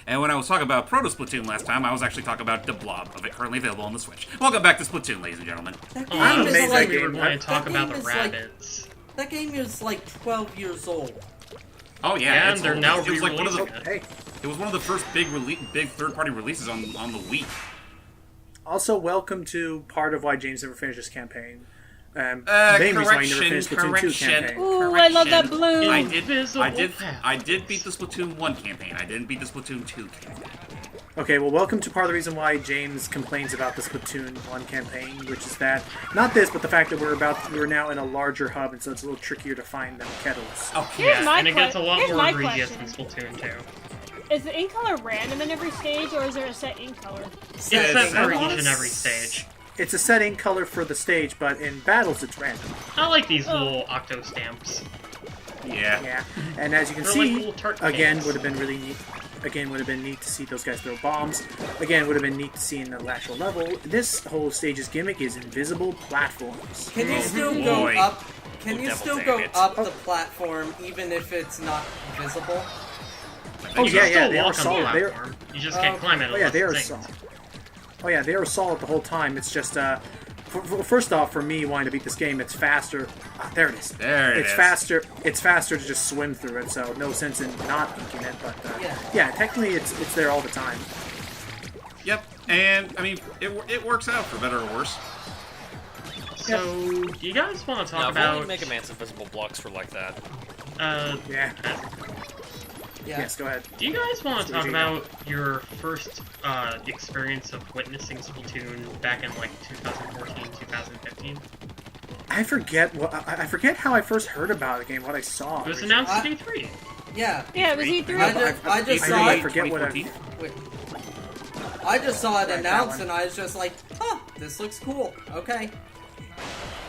And when I was talking about Proto Splatoon last time, I was actually talking about the blob of it currently available on the Switch. Welcome back to Splatoon, ladies and gentlemen. I'm amazed like we were going to talk about the like- rabbits. That game is like 12 years old. Oh yeah, Yeah, it's and they're old. now It was like one of the. re-releasing Hey, It was one of the first big third-party releases on the Wii. also welcome to part of why James never finished this campaign. Main reason why he never finished Splatoon 2 campaign. Ooh, I love that balloon. I Invisible did path. beat the Splatoon 1 campaign. I didn't beat the Splatoon 2 campaign. Okay, well, welcome to part of the reason why James complains about the Splatoon 1 campaign, which is that, not this, but the fact that we're now in a larger hub, and so it's a little trickier to find them kettles. Oh, Here's Yeah, my and it gets a lot here's more my egregious question. in Splatoon 2. Is the ink color random in every stage, or is there a set ink color? It's set for it's- each and every stage. It's a setting color for the stage, but in battles it's random. I like these little Octo stamps. yeah. Yeah, and as you can They're like see, little tart again, cakes. would have been really neat. Again, would have been neat to see those guys throw bombs. Again, would have been neat to see in the actual level. This whole stage's gimmick is invisible platforms. Can you still boy. go up? Can Oh, you devil still damn go it. up the platform even if it's not visible? Oh You yeah, can yeah, still they are walk on the solid. They're, platform. You just can't climb it. oh yeah, they are unless it's solid. synced. Oh yeah, they are solid the whole time. It's just first off, for me wanting to beat this game, it's faster. There it is. There it it's is. faster. It's faster to just swim through it. So no sense in not inking it. But yeah, technically it's there all the time. Yep. And I mean, it works out for better or worse. So, do you guys want to talk Now, if about... only Mega Man's invisible blocks were like that. Yeah. Yeah. Yes. Go ahead. Do you guys want to talk Eugene. about your first experience of witnessing Splatoon back in like 2014, 2015? I forget I forget how I first heard about the game. What I saw. It was announced at I- E3. Yeah. Yeah, it was I E3. just I saw really it. forget what I. 2014? Wait. I just saw it Right, that announced one. and I was just like, huh, this looks cool. Okay.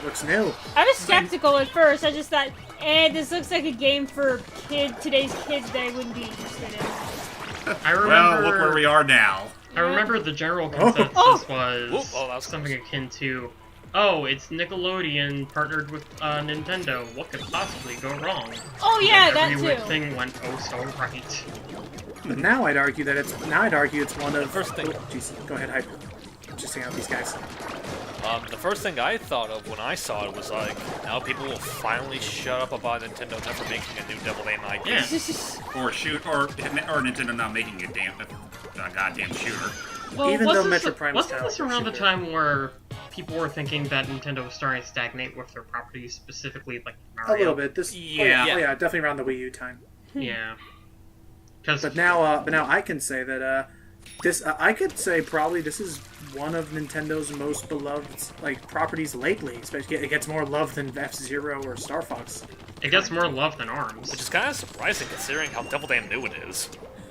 Looks new. I was skeptical at first. I just thought, this looks like a game for today's kids that I wouldn't be interested in. I remember... Well, look where we are now. I remember the general consensus was Whoop, oh, that was something close. akin to, oh, it's Nickelodeon partnered with Nintendo. What could possibly go wrong? Oh yeah, that Every too. thing went oh so right. But now I'd argue that it's one of. first thing- Oh, jeez, go ahead, hype. Just hang out with these guys. The first thing I thought of when I saw it was like, now people will finally shut up about Nintendo never making a new Devil May IP. Yeah. Or Nintendo not making a goddamn shooter. Well, Even though wasn't Metro this, Prime was wasn't this talented, around the shooter. time where people were thinking that Nintendo was starting to stagnate with their properties, specifically like Mario? A little bit. This. Yeah. Oh, yeah, definitely around the Wii U time. Yeah. Because But now I can say that this I could say probably this is one of Nintendo's most beloved like properties lately. Especially it gets more love than F-Zero or Star Fox. it gets more love than ARMS. Which is kind of surprising considering how Devil Damn new it is.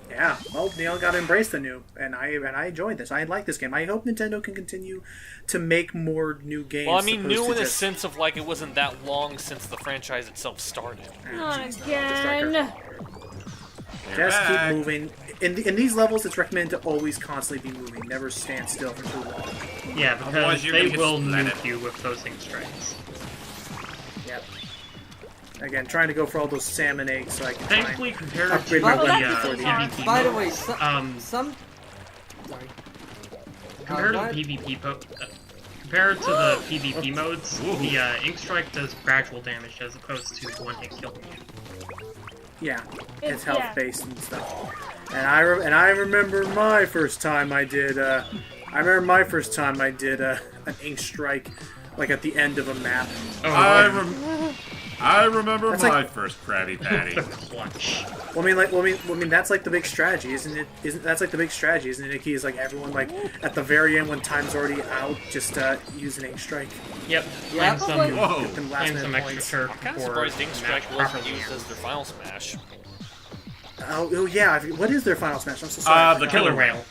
Yeah, well, Neil got to embrace the new, and I enjoyed this. I like this game. I hope Nintendo can continue to make more new games. Well, I mean, opposed new to in the just- sense of like it wasn't that long since the franchise itself started. Not Just again. Just keep back. moving. In these levels, it's recommended to always constantly be moving. Never stand still for too long. Yeah, Otherwise because you're they gonna get will splatted. nuke you with those things strikes. Yep. Again, trying to go for all those salmon eggs so I can try Thankfully, and compared to upgrade the my weapon before the PvP By the mode, way, um, some. Sorry. compared to what? the compared to the PvP modes, the Ink Strike does gradual damage as opposed to one hit killing you. Yeah, it's It's- health yeah. based and stuff. And I remember my first time I did. An ink strike, like at the end of a map. Oh, I remember That's my like- first Krabby Patty. the clutch. Well, I mean, that's like the big strategy, isn't it? That's like the big strategy, isn't it, Nikki? Is like everyone like at the very end when time's already out, just use an ink strike. Yep. Yeah. Plan some, Whoa. Get them last plan some minute extra points. turf Kind of before surprised Ink the Strike match wasn't properly used as ends. their final smash. Oh yeah. What is their final smash? I'm so sorry. I The forgot. Killer Whale.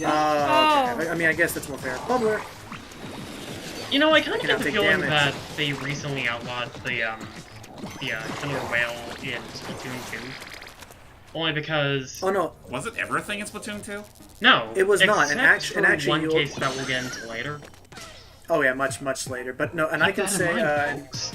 Oh, okay. I mean, I guess that's more fair. Bubbler. You know, I kind of Can get the take feeling damage. that they recently outlawed the Killer Whale in Splatoon 2. Only because... Oh no, Was it ever a thing in Splatoon 2? No, It was not, and except and for actually one you'll- case that we'll get into later. oh yeah, much later. But no, and I can Keep that in say mind, folks.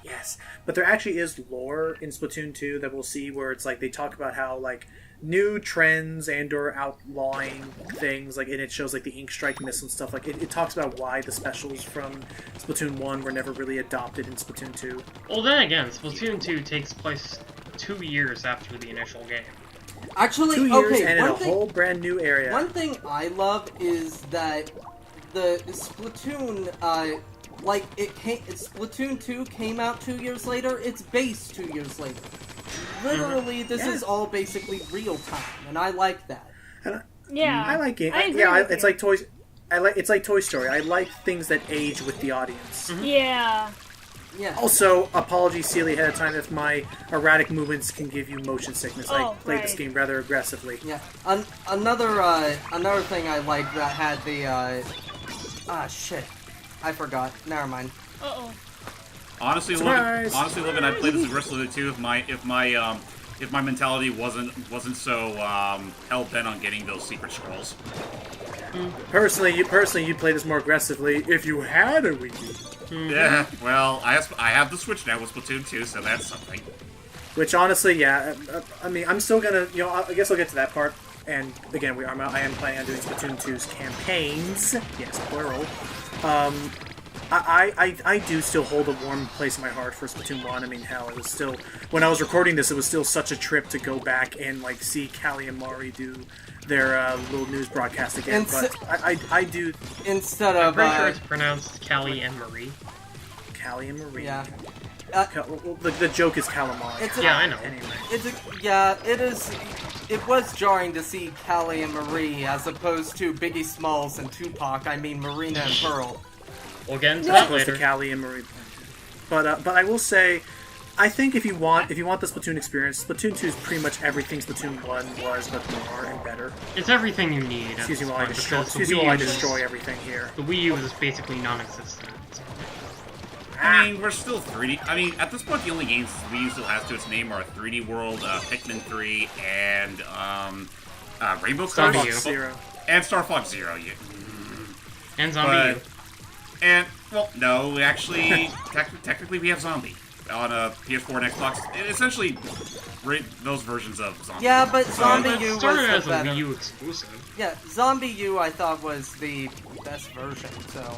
yes, but there actually is lore in Splatoon 2 that we'll see where it's like they talk about how like new trends and/or outlawing things, like, and it shows like the ink strike missile and stuff. Like it talks about why the specials from Splatoon 1 were never really adopted in Splatoon 2. Well, then again, Splatoon 2 takes place 2 years after the initial game. Actually, 2 years okay, and in a one thing, whole brand new area. one thing I love is that the Splatoon, Splatoon 2 came out 2 years later. It's base 2 years later. Literally, this is all basically real time, and I like that. Yeah. I like it. I agree Yeah, with it's you. like toys. It's like Toy Story. I like things that age with the audience. Yeah. Yeah. Also, apologies, Sealy, ahead of time if my erratic movements can give you motion sickness. I Oh, played this right. game rather aggressively. Yeah. Another thing I like that had the shit. I forgot. Never mind. Uh-oh. Honestly, Surprise! Logan, I'd play this aggressively too if my mentality wasn't so hell bent on getting those secret scrolls. Personally, you'd play this more aggressively if you had a Wii U. Yeah, well, I have the Switch now with Splatoon 2, so that's something. Which, honestly, yeah, I mean, I'm still gonna, I guess I'll get to that part. And again, I am planning on doing Splatoon 2's campaigns. Yes, plural. I do still hold a warm place in my heart for Splatoon 1. I mean, hell, it was still, when I was recording this, it was still such a trip to go back and, like, see Callie and Mari do their little news broadcast again. But I do... Instead I'm of pretty sure it's pronounced Callie and Marie. Callie and Marie. yeah. Well, the joke is calamari. Yeah, I know. Anyway. It is. It was jarring to see Callie and Marie as opposed to Biggie Smalls and Tupac. I mean Marina and Pearl. We'll get into As that opposed to later. Callie and Marie. But I will say, I think if you want the Splatoon experience, Splatoon 2 is pretty much everything Splatoon 1 was, but more and better. It's everything you need. Excuse me while I destroy. because the Excuse me Wii while I U is- destroy everything here. The Wii U is basically non-existent. I mean, we're still 3D. I mean, at this point, the only games Wii U still has to its name are 3D World, Pikmin 3, and Rainbow Zombie Cars. U. Zero. And Star Fox Zero. Yeah. And Zombie U. And, well, no, actually, technically we have Zombie on a PS4 and Xbox. Essentially, those versions of Zombie. Yeah, but So- Zombie It U was started the as a better. Wii U exclusive. Yeah, Zombie U I thought was the best version. So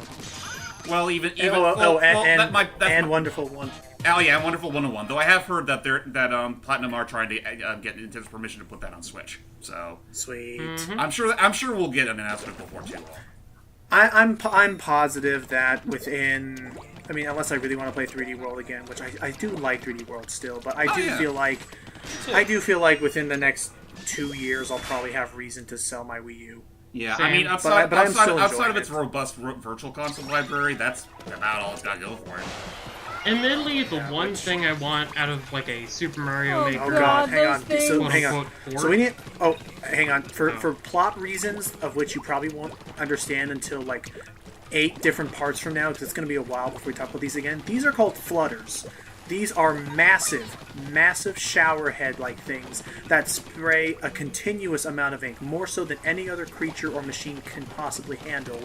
Well, even And Wonderful One. Oh yeah, Wonderful 101. Though I have heard that Platinum are trying to get Nintendo's permission to put that on Switch. So Sweet. I'm sure we'll get an announcement before too long. I'm positive that within, I mean, unless I really want to play 3D World again, which I do like 3D World still, but I do feel like within the next 2 years I'll probably have reason to sell my Wii U. Yeah, Same. I mean, I'm still outside enjoying of its it. robust virtual console library, that's about all it's got to go for it. Admittedly, the one thing I want out of like a Super Mario Oh, Maker Oh god, hang on. those things. So hang on. quote-unquote So we need. port. Hang on. For plot reasons of which you probably won't understand until like 8 different parts from now, because it's going to be a while before we talk about these again. These are called flutters. These are massive shower head-like things that spray a continuous amount of ink, more so than any other creature or machine can possibly handle.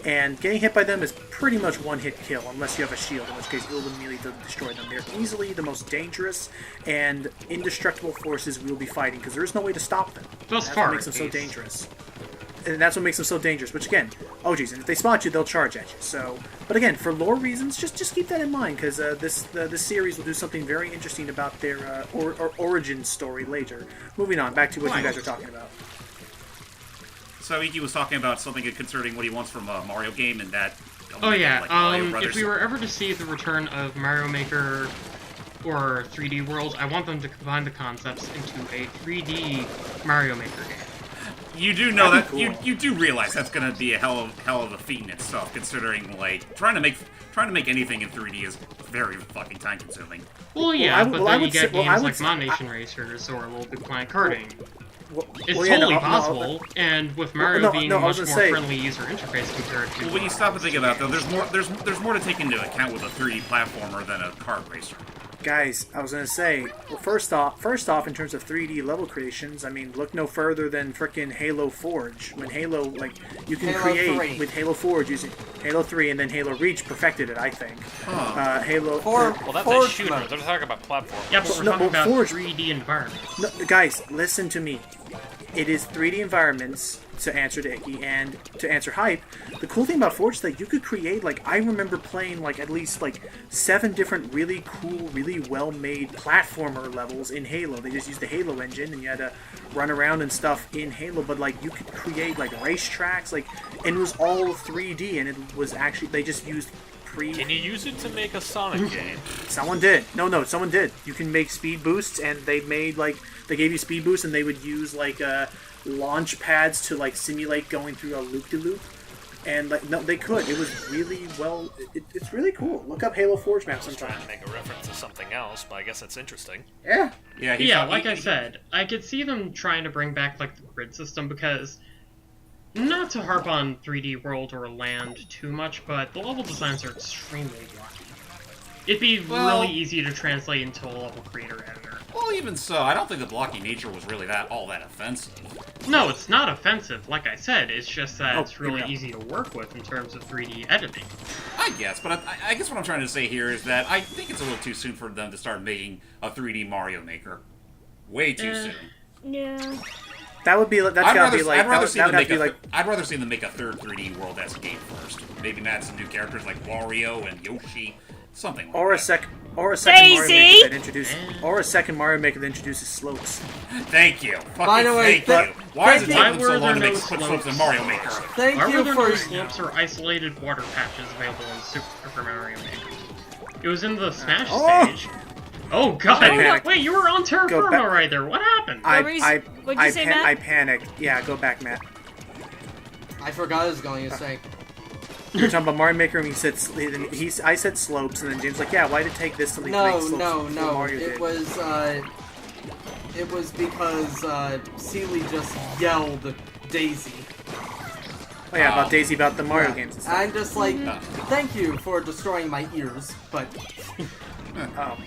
And getting hit by them is pretty much one-hit kill, unless you have a shield, in which case you'll immediately destroy them. They're easily the most dangerous and indestructible forces we will be fighting, because there is no way to stop them. Thus That's far, what makes them at so least. dangerous. And that's what makes them so dangerous. Which again, oh geez, and if they spot you, they'll charge at you. So, but again, for lore reasons, just keep that in mind, because this series will do something very interesting about their origin story later. Moving on, back to what you guys are talking about. So Iki was talking about something concerning what he wants from a Mario game, and that. Oh yeah, like Mario Brothers. if we were ever to see the return of Mario Maker or 3D World, I want them to combine the concepts into a 3D Mario Maker game. You do know That'd that be cool. you do realize that's going to be a hell of a feat in itself, considering like trying to make anything in 3D is very fucking time consuming. Well, yeah, I but would then you say- get well, I games would like say- Mon Nation Racers or Little Big Planet Karting. It's Well, yeah, totally no, possible, and with Mario no, being no, a I was much more gonna say- friendly user interface compared to. Well, when you stop and think about it, though, there's more to take into account with a 3D platformer than a kart racer. Guys, I was gonna say, well, first off, in terms of 3D level creations, I mean, look no further than frickin' Halo Forge. When Halo, like, you can Halo create 3. with Halo Forge using Halo 3, and then Halo Reach perfected it, I think. Halo. For Well, that's Forge a shooter. mode. They're talking about platform. Yeah, but we're No, talking but about Forge- 3D environment. No, guys, listen to me. It is 3D environments, to answer to Icky, and to answer Hype. The cool thing about Forge is that you could create, like, I remember playing, like, at least, like, 7 different really cool, really well-made platformer levels in Halo. They just used the Halo engine, and you had to run around and stuff in Halo, but, like, you could create, like, racetracks, like, and it was all 3D, and it was actually, they just used Can you use it to make a Sonic game? Someone did. No, someone did. You can make speed boosts, and they made, like, they gave you speed boosts, and they would use, like, launch pads to, like, simulate going through a loop-de-loop. And, like, no, they could. It was really well... It's really cool. Look up Halo Forge map I was sometime. trying to make a reference to something else, but I guess that's interesting. Yeah. Yeah, like I said, I could see them trying to bring back, like, the grid system, because... Not to harp on 3D World or Land too much, but the level designs are extremely blocky. It'd be really easy to translate into a level creator editor. Well, even so, I don't think the blocky nature was really all that offensive. No, it's not offensive, like I said, it's just that Oh, it's really yeah. easy to work with in terms of 3D editing. I guess, but I guess what I'm trying to say here is that I think it's a little too soon for them to start making a 3D Mario Maker. Way too soon. Yeah. That would be... That's gotta be, like... I'd rather That see would them have make to be, like... I'd rather see them make a third 3D World-esque game first. Maybe add some new characters like Wario and Yoshi, something like Or a that. second Mario Daisy! Maker that introduces... Or a second Mario Maker that introduces slopes. Thank you. By the way, Thank you. Why is it thank taking you. them so long to Why were there make no put slopes in slopes? Mario Maker? Thank Why were you there for... no slopes or isolated water patches available in Super Mario Maker? It was in the Smash stage. Oh god! panicked. Wait, you were on terra Go firma back. right there. What happened? What'd you say, Matt? I panicked. Yeah, go back, Matt. I forgot what I was going to say. You were talking about Mario Maker, and I said slopes, and then James was like, yeah, why did it take this to create slopes before Mario did? It was because Seeley just yelled Daisy. Oh yeah, about Daisy, about the Mario games and stuff. I'm just like, thank you for destroying my ears, but Oh.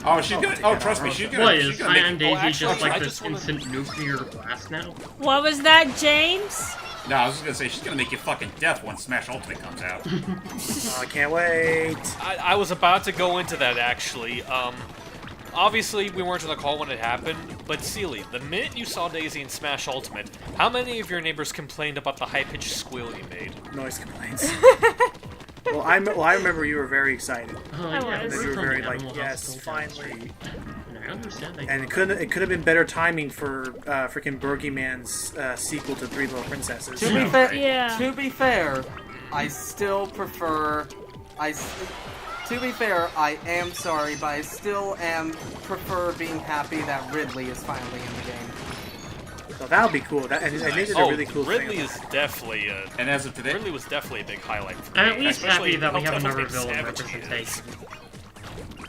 Oh, she's gonna. Oh, trust me, she's gonna. What, she's is gonna make. Cyan Daisy actually, just like I this just wanna- instant nuclear blast now? What was that, James? No, I was just gonna say she's gonna make you fucking deaf when Smash Ultimate comes out. Oh, I can't wait. I was about to go into that, actually. Obviously, we weren't on the call when it happened, but Seeley, the minute you saw Daisy in Smash Ultimate, how many of your neighbors complained about the high-pitched squeal you made? Noise complaints. Well, I remember you were very excited. Oh, I yeah, was. we're You were from very the like, Animal yes, House down the finally. street. And I understand they And it could have been better timing for freaking Boogeyman's sequel to Three Little Princesses. to be fair, Yeah. to be fair, I still prefer. To be fair, I am sorry, but I still prefer being happy that Ridley is finally in the game. So that would be cool. And they did a really cool Ridley thing. is definitely And as of today, Ridley was definitely a big highlight for me. I'm at least especially happy that we how have another definitely villain savage he is. representation.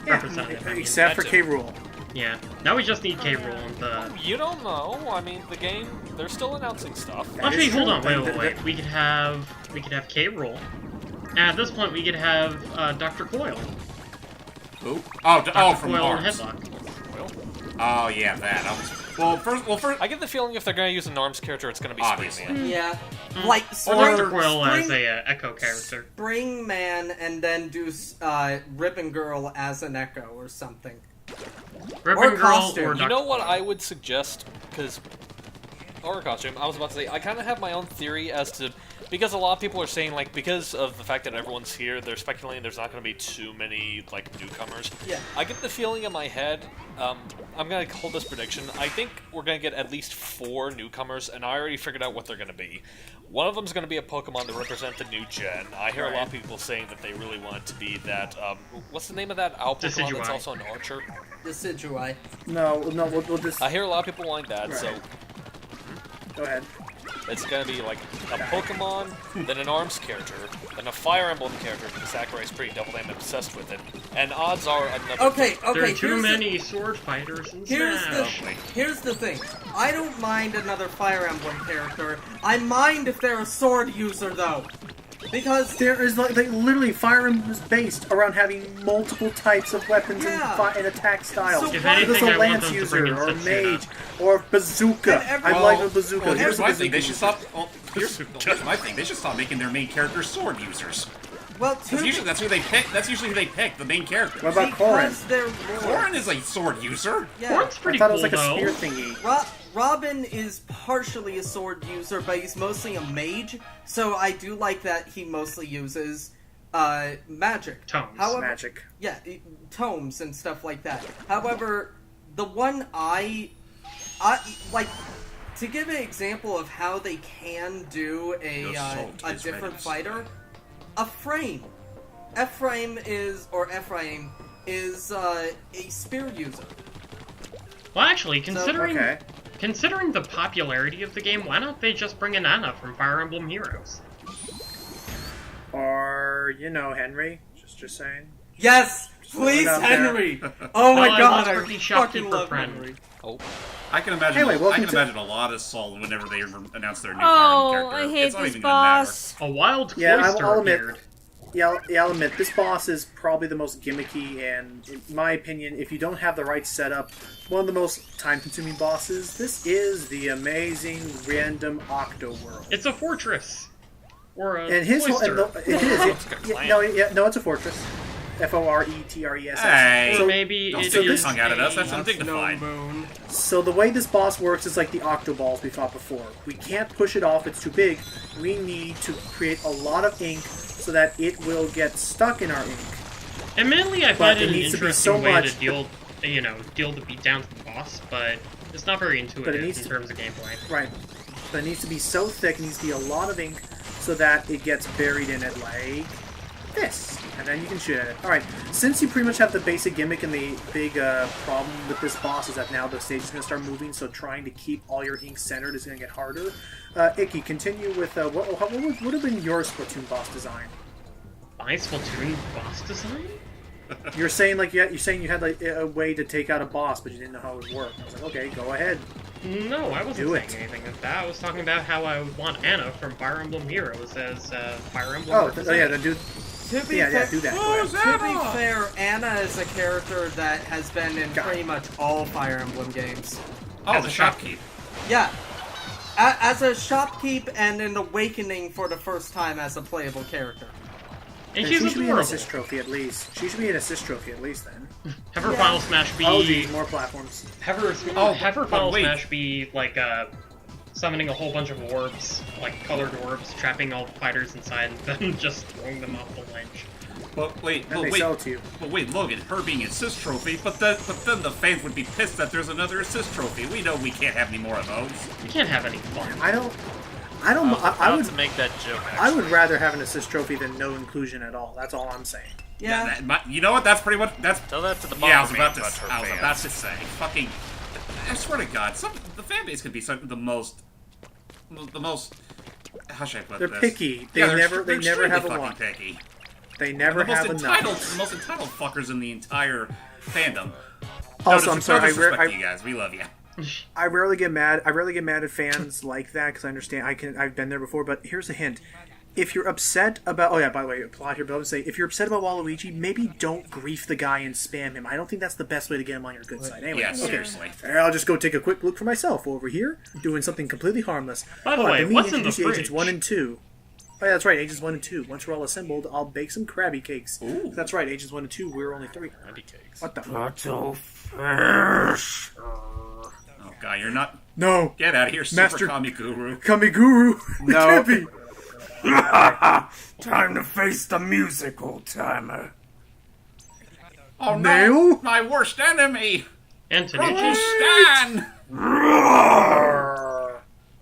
Yeah, Representative, I mean. except for That's K. it. Rool. Yeah. Now we just need K. Rool and the... You don't know. I mean, the game, they're still announcing stuff. Actually, is hold true. on, wait. We could have K. Rool. And at this point, we could have Dr. Coyle. who? Dr. From Coyle and Arms. Headlock. Oh yeah, that. First. I get the feeling if they're going to use an ARMS character, it's going to be Obviously. Spring Man. Yeah, like Dr. Coyle as a Echo character. Spring Man, and then do Ribbon Girl as an Echo or something. Ribbon Girl costume. or You You Dr. know what I would suggest? Because... Or costume. I was about to say, I kind of have my own theory as to... Because a lot of people are saying, like, because of the fact that everyone's here, they're speculating there's not going to be too many, like, newcomers. Yeah. I get the feeling in my head, I'm going to hold this prediction, I think we're going to get at least 4 newcomers, and I already figured out what they're going to be. One of them's going to be a Pokemon to represent the new gen. I hear a lot of people saying that they really want it to be that, what's the name of that owl Pokemon that's Decidueye. also an archer? Decidueye. No, we'll just... I hear a lot of people wanting that, so... Go ahead. It's gonna be like a Pokemon, then an ARMS character, then a Fire Emblem character because Sakurai's pretty double damn obsessed with it, and odds are another. Okay, There are too here's many sword fighters in Here's Smash. here's the thing. I don't mind another Fire Emblem character. I mind if they're a sword user, though. Because There is like literally Fire Emblem is based around having multiple types of weapons and attack styles. So If why- anything, There's I a want lance them to user, bring in or a Setsuna. mage, or a bazooka. And I like a bazooka. Well, here's a my thing. They bazooka should user. stop. Well, here's my thing. They should stop making their main characters sword users. well, That's who they pick. That's usually who they pick. The main character. What about Corrin? because they're Corrin is a sword user. Yeah. Corrin's I pretty thought cool, it was like a though. spear thingy. Robin is partially a sword user, but he's mostly a mage. So I do like that he mostly uses magic. Tomes. However, Magic. Yeah, tomes and stuff like that. However, the one I like to give an example of how they can do Your soul a is different ready. fighter. Ephraim is a spear user. Well, actually, considering Okay. considering the popularity of the game, why don't they just bring in Anna from Fire Emblem Heroes? Or, Henry. Just saying. Yes, please, out there. Henry. Oh my Oh, I god, love I Ricky fucking Shopkeeper love friend. Henry. Oh, I can imagine. Anyway, I welcome can to- imagine a lot of Sol whenever they announce their new Oh, Fire Emblem character. I hate It's not this even gonna matter. boss. A wild Yeah, cloister I'll admit. appeared. Yeah, I'll admit, this boss is probably the most gimmicky, and in my opinion, if you don't have the right setup, one of the most time-consuming bosses. This is the amazing random Octo world. It's a fortress. Or a And his whole, cloister. and it is. It's got Yeah, clan. no, it's a fortress. Fortress. Hey, Or maybe don't it stick your is tongue out at us. a- That's undignified. moon. So the way this boss works is like the Octo balls we fought before. We can't push it off; it's too big. We need to create a lot of ink so that it will get stuck in our ink. Admittedly, I But find it it an needs to be interesting so way much- to deal the beat down to the boss, but it's not very intuitive needs in to- terms of gameplay. Right. But it needs to be so thick, it needs to be a lot of ink, so that it gets buried in it like this. And then you can shoot at it. Alright, since you pretty much have the basic gimmick, and the big problem with this boss is that now the stage is going to start moving, so trying to keep all your ink centered is going to get harder. Icky, continue with what would have been your Splatoon boss design? My Splatoon boss design? You're saying you had like a way to take out a boss, but you didn't know how it would work. I was like, okay, go ahead. No, I wasn't Do saying it. anything of that. I was talking about how I would want Anna from Fire Emblem Heroes as Fire Emblem Oh, yeah, representative. then do. To be Yeah, fair, do that. Go ahead. To be fair, Anna is a character that has been in pretty much all Fire Emblem games. Oh, As the a shopkeep. Yeah. As a shopkeep and an awakening for the first time as a playable character. And And she's she should be an adorable. assist trophy at least. She should be an assist trophy at least then. Have her Final Smash be... Oh, geez, more platforms. Have her, Oh, have her but Final wait. Smash be like summoning a whole bunch of orbs, like colored orbs, trapping all the fighters inside, and then just throwing them off the ledge. But wait, And they sell it to you. But wait, Logan, her being assist trophy, but then the fans would be pissed that there's another assist trophy. We know we can't have any more of those. You can't have any fun. I I would. would to make that joke. I would rather have an assist trophy than no inclusion at all. That's all I'm saying. Yeah. You know what? That's pretty much that's. Tell that to the Yeah, I was mom about to. her I was fans. about to say, fucking. I swear to God, the fan base could be the most. How should I put They're this? picky. They Yeah, never they're have a extremely fucking want. picky. They never The have most enough. the most entitled fuckers in the entire fandom. Also, I'm sorry. No disrespect to you guys. We love you. I rarely get mad. I rarely get mad at fans like that because I understand. I've been there before. But here's a hint: if you're upset about, oh yeah, by the way, plot here, but I would say if you're upset about Waluigi, maybe don't grief the guy and spam him. I don't think that's the best way to get him on your good side. Anyway, Yeah, okay. seriously. I'll just go take a quick look for myself over here, doing something completely harmless. By the Oh, way, let me what's in the introduce Agents fridge? 1 and 2. Oh yeah, that's right, Agents 1 and 2. Once we're all assembled, I'll bake some Krabby Cakes. Ooh. That's right, Agents 1 and 2, we're only 3. Candy cakes. What the? Oh God, you're not. No! Get out of here, Master- Super Kami Guru. Kamiguru! No. Can't be. Time to face the music, old timer. Oh Nail? no, my worst enemy. Anthony, Uncle Stan.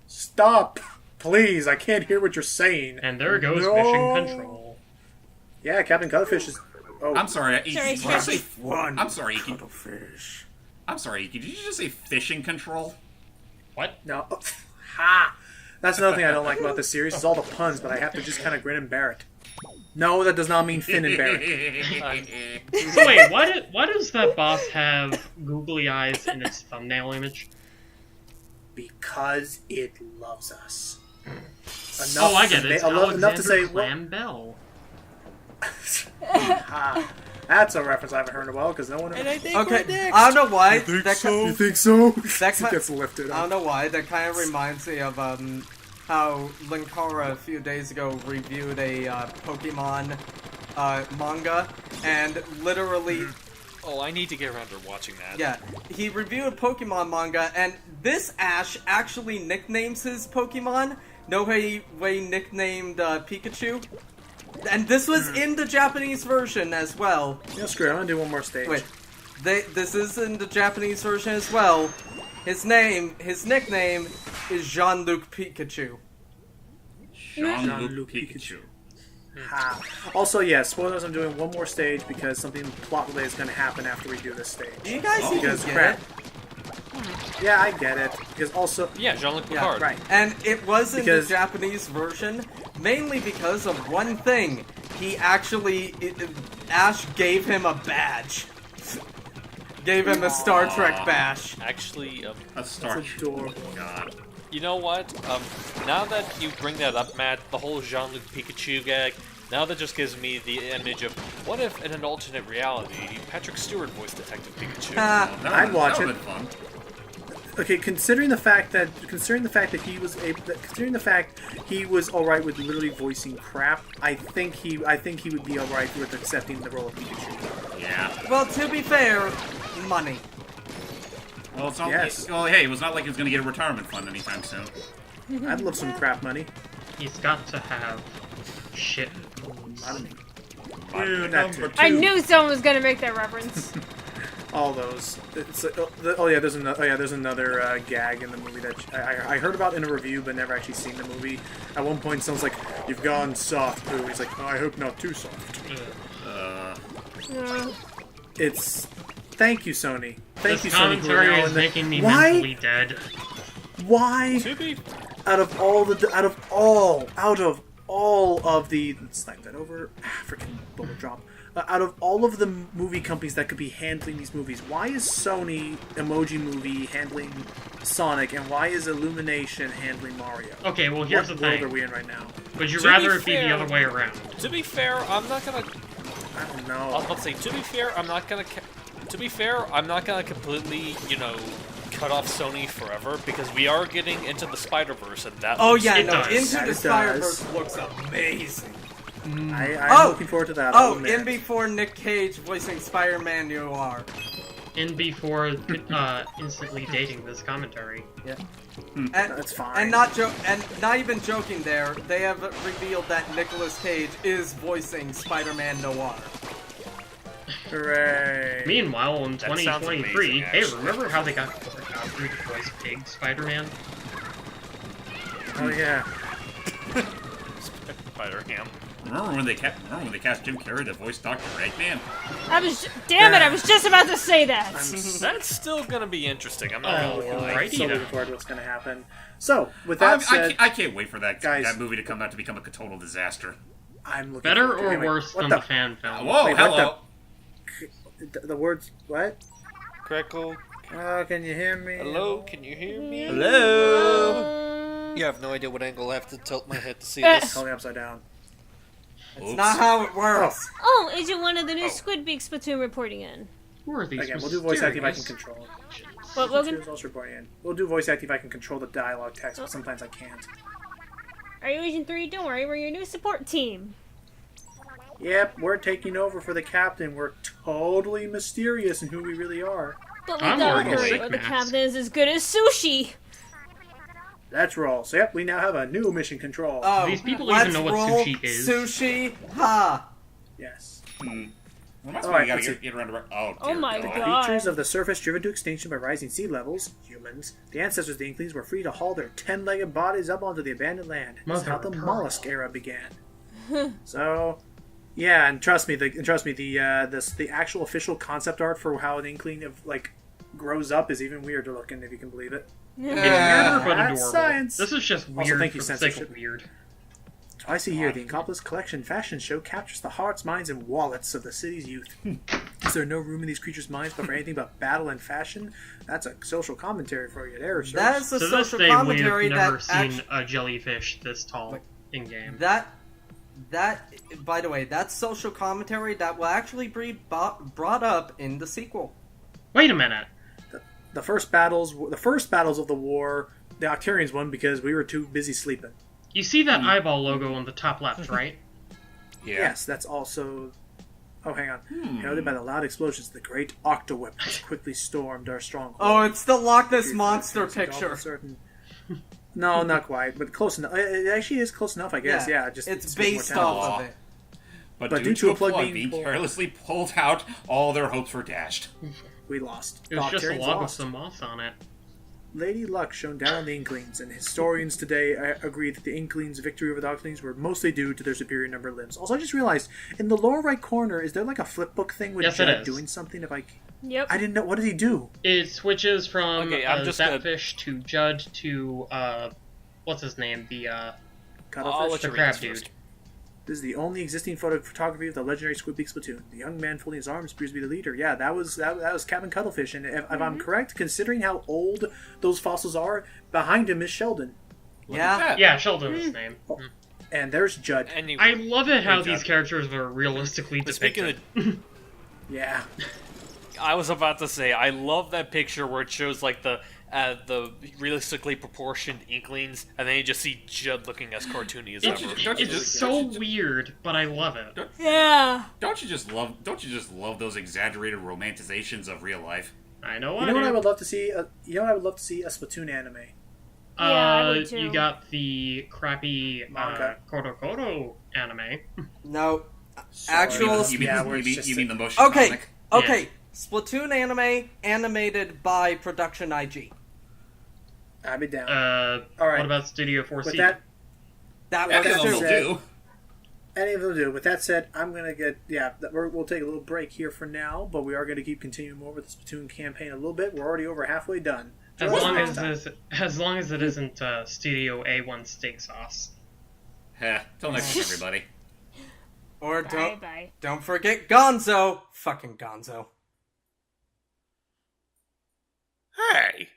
Stop! Please, I can't hear what you're saying. and there goes No. Mission Control. Yeah, Captain Cuttlefish is... Oh, I'm sorry. Sorry, Did you say? One. I'm sorry, Iki. Cuttlefish. I'm sorry, Iki. Did you just say fishing control? What? no. Ha! That's another thing I don't like about this series, is all the puns, but I have to just kind of grin and bear it. No, that does not mean Finn and bear it. So wait, why does that boss have googly eyes in its thumbnail image? Because it loves us. Oh, I get it. It's enough to say. Clam Bell. That's a reference I haven't heard in a while because no one. And I think Okay, we're next. I don't know why. You think so? That It gets lifted I don't up. know why. That kind of reminds me of how Linkara a few days ago reviewed a Pokemon manga, and literally, Oh, I need to get around to watching that. yeah, he reviewed a Pokemon manga, and this Ash actually nicknames his Pokemon. No way, nicknamed Pikachu. And this was in the Japanese version as well. Yeah, screw it. I'm gonna do one more stage. Wait, this is in the Japanese version as well. His nickname is Jean-Luc Pikachu. Jean-Luc Pikachu. Ha. Also, yeah, spoilers. I'm doing one more stage because something plot related is gonna happen after we do this stage. Do you guys even Because get crap. it? Yeah, I get it. Because also, Yeah, Jean-Luc Yeah, Picard. right. And it was in Because- the Japanese version, mainly because of one thing. He actually, Ash gave him a badge. Gave him a Star Trek badge. Actually, A Star That's adorable. God. you know what? Now that you bring that up, Matt, the whole Jean-Luc Pikachu gag, now that just gives me the image of what if in an alternate reality, Patrick Stewart voiced Detective Pikachu? I'd watch that it. would've been fun. Okay, considering the fact that he was all right with literally voicing crap, I think he would be all right with accepting the role of Pikachu. Yeah. Well, to be fair, money. Well, it's not. Yes. Well, hey, it was not like he was going to get a retirement fund anytime soon. I'd love some crap money. He's got to have shit. That too. I knew someone was gonna make that reference. All those. There's another gag in the movie that I heard about in a review, but never actually seen the movie. At one point, someone's like, "You've gone soft, Pooh." He's like, "Oh, I hope not too soft." It's. Thank you, Sony. Thank you, This Sony. who are commentary now is in the- making me Why? mentally dead. Why? To be Out of all of the, let's snipe that over. Freaking bullet drop. Out of all of the movie companies that could be handling these movies, why is Sony Emoji Movie handling Sonic, and why is Illumination handling Mario? Okay, well here's What the world are thing. we in right now? Would you To be rather it be the fair- other way around? To be fair, I'm not gonna. I don't I was know. about to say. To be fair, I'm not gonna. To be fair, I'm not gonna completely, cut off Sony forever because we are getting into the Spider-Verse and that. Oh looks- yeah, It no, does. Into Yeah, the it Spider-Verse does. looks amazing. I'm looking forward to that. I'll Oh, admit. in before Nick Cage voicing Spider-Man, you are. In before instantly dating this commentary. And, That's fine. And not even joking there, they have revealed that Nicolas Cage is voicing Spider-Man Noir. Hooray! Meanwhile, in That sounds 2023, amazing, hey, actually. remember how they got Godfrey to voice Pig Spider-Man? Oh yeah. Spider-Ham. Remember when they cast Jim Carrey to voice Dr. Eggman? Damn it, I was just about to say that. That's still gonna be interesting. I'm not Oh, gonna lie. right. So looking forward to what's going to happen. So, with that said, I can't wait for that Guys. that movie to come out to become a total disaster. I'm looking Better forward to it. or Anyway, worse what than the, the fan film? Whoa, Wait, what hello. the words, what? Crackle. Can you hear me? Hello, can you hear me? Hello. You have no idea what angle I have to tilt my head to see Eh. this. Tell me upside down. It's not how it works. Oh, is it one of the new Squid Beak Splatoon reporting in? Who are these Again, we'll do voice acting if I can mysterious- control it. What, Logan? Here's also reporting in. We'll do voice acting if I can control the dialogue text, but sometimes I can't. Are you Agent 3? Don't worry, we're your new support team. Yep, we're taking over for the captain. We're totally mysterious in who we really are. But I'm don't wearing a worry, sick or the mask. captain is as good as sushi. That's roll. So yep, we now have a new mission control. Oh, These people let's even know what roll sushi is. Sushi, ha! Yes. Well, that's All why right, you let's gotta see. get around to. Oh, Oh dear my God. God. Creatures of the surface driven to extinction by rising sea levels, humans, the ancestors of the Inklings were free to haul their 10-legged bodies up onto the abandoned land. This is how the Mother of mollusk era began. So, yeah, and trust me, the actual official concept art for how an Inkling grows up is even weirder looking, if you can believe it. It's weirder but That's adorable. science. This is just Also, weird thank you, for the sake of censorship. weird. I see here, the Inkopolis Collection fashion show captures the hearts, minds, and wallets of the city's youth. Is there no room in these creatures' minds but for anything but battle and fashion? That's a social commentary for you there, sir. That is a To this social day, commentary we've never that seen a jellyfish this tall in game. That, by the way, that's social commentary that will actually be brought up in the sequel. Wait a minute. The first battles of the war, the Octarians won because we were too busy sleeping. You see that eyeball logo on the top left, right? Yeah. Yes, that's also... Oh, hang on. Heralded by the loud explosions, the great Octo weapons quickly stormed our stronghold. Oh, it's the Loch Ness Monster picture. No, not quite, but close enough. It actually is close enough, I guess. Yeah, just it's a bit more based talented. off of it. But due to a plug being carelessly pulled out, all their hopes were dashed. We lost. It was The just a Octarians log with lost. some moss on it. Lady Luck shone down on the Inklings, and historians today agree that the Inklings' victory over the Octolings were mostly due to their superior number of limbs. Also, I just realized, in the lower right corner, is there like a flip book thing with Yes, it Judd is. doing something? Yep. I didn't know. What did he do? It switches from Okay, I'm just gonna- Zapfish to Judd to, what's his name? The Cuttlefish? I'll let the you read crab this dude. first. This is the only existing photography of the legendary Squidbeak Splatoon. The young man folding his arms appears to be the leader. Yeah, that was Captain Cuttlefish, and if I'm correct, considering how old those fossils are, behind him is Sheldon, Yeah. Yeah, Sheldon's his name. and there's Judd. And you, I love it how Hey, these Judd. characters are realistically speaking depicted. of, Yeah, I was about to say, I love that picture where it shows like the realistically proportioned Inklings, and then you just see Judd looking as cartoony as It's, ever. it's so weird, but I love it. Yeah. Don't you just love those exaggerated romanticizations of real life? I know you know what I do. would love to see? A Splatoon anime. Yeah, I would too. You got the crappy Manga. Kodo anime. No. Sorry. Actual. You mean, Yeah, where it's you just mean the motion Okay. comic? Okay. Splatoon anime animated by Production IG. I'd be down. All right. What about Studio 4C? With that, That Any works of them will too. do. any of them do. With that said, I'm gonna we'll take a little break here for now, but we are gonna keep continuing more with the Splatoon campaign a little bit. We're already over halfway done. As Till long next as time. as long as it isn't Studio A1 steak sauce. Heh, till next time, everybody. Or Bye. don't forget Gonzo. Fucking Gonzo. Hey!